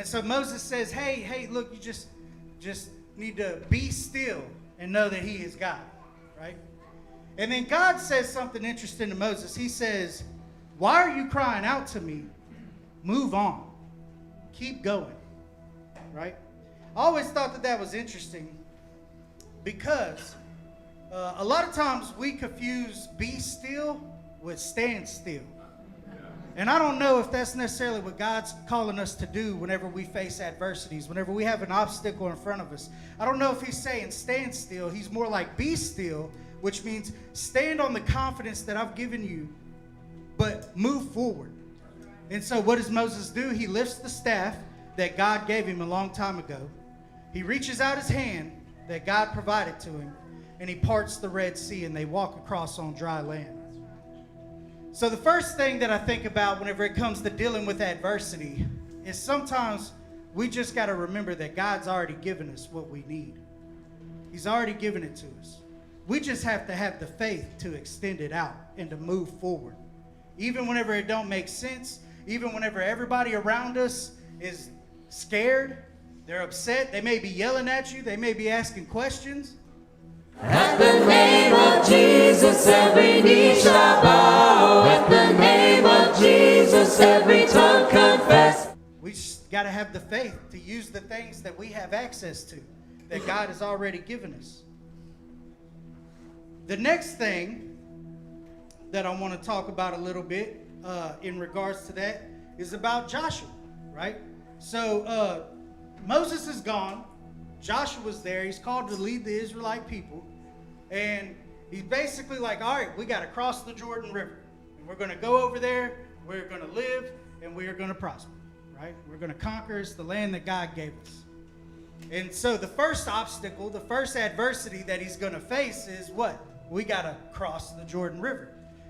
And so Moses says, hey, look, you just need to be still and know that he is God, right? And then God says something interesting to Moses. He says, why are you crying out to me? Move on. Keep going, right? I always thought that was interesting because a lot of times we confuse be still with stand still. And I don't know if that's necessarily what God's calling us to do whenever we face adversities, whenever we have an obstacle in front of us. I don't know if he's saying stand still. He's more like be still, which means stand on the confidence that I've given you, but move forward. And so what does Moses do? He lifts the staff that God gave him a long time ago. He reaches out his hand that God provided to him, and he parts the Red Sea, and they walk across on dry land. So the first thing that I think about whenever it comes to dealing with adversity is sometimes we just got to remember that God's already given us what we need. He's already given it to us. We just have to have the faith to extend it out and to move forward. Even whenever it don't make sense, even whenever everybody around us is scared, they're upset, they may be yelling at you, they may be asking questions. At the name of Jesus, every knee shall bow. At the name of Jesus, every tongue confess. We just got to have the faith to use the things that we have access to, that God has already given us. The next thing that I want to talk about a little bit in regards to that is about Joshua, right? So Moses is gone. Joshua's there. He's called to lead the Israelite people. And he's basically like, all right, we got to cross the Jordan River. And we're going to go over there. We're going to live. And we are going to prosper, right? We're going to conquer. It's the land that God gave us. And so the first obstacle, the first adversity that he's going to face is what? We got to cross the Jordan River.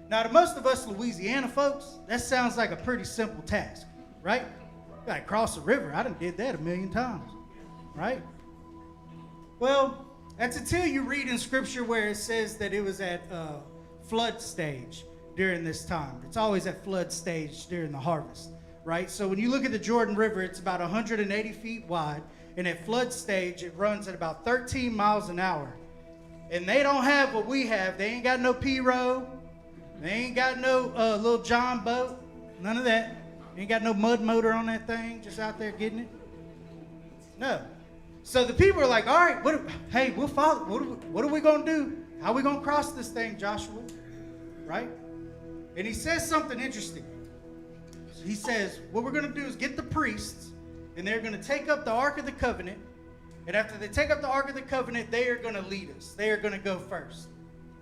Now, to most of us Louisiana folks, that sounds like a pretty simple task, right? You got to cross the river. I done did that 1,000,000 times, right? Well, that's until you read in Scripture where it says that it was at flood stage during this time. It's always at flood stage during the harvest, right? So when you look at the Jordan River, it's about 180 feet wide, and at flood stage, it runs at about 13 miles an hour. And they don't have what we have. They ain't got no P-row. They ain't got no little John boat. None of that. Ain't got no mud motor on that thing, just out there getting it. No. So the people are like, all right, we'll follow. What are we going to do? How are we going to cross this thing, Joshua? Right? And he says something interesting. He says, what we're going to do is get the priests, and they're going to take up the Ark of the Covenant. And after they take up the Ark of the Covenant, they are going to lead us. They are going to go first.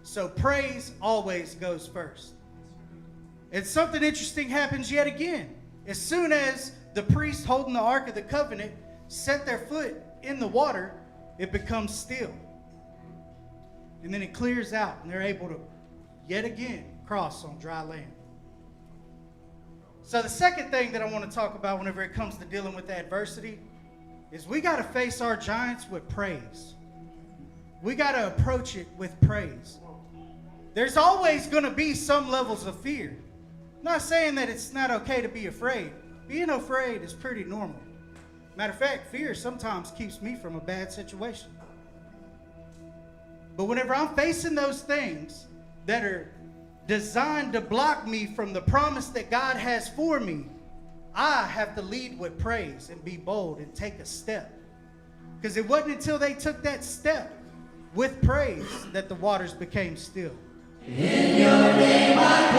So praise always goes first. And something interesting happens yet again. As soon as the priests holding the Ark of the Covenant set their foot in the water, it becomes still. And then it clears out, and they're able to yet again cross on dry land. So the second thing that I want to talk about whenever it comes to dealing with adversity is we got to face our giants with praise. We got to approach it with praise. There's always going to be some levels of fear. I'm not saying that it's not okay to be afraid. Being afraid is pretty normal. Matter of fact, fear sometimes keeps me from a bad situation. But whenever I'm facing those things that are designed to block me from the promise that God has for me, I have to lead with praise and be bold and take a step. Because it wasn't until they took that step with praise that the waters became still. In your name I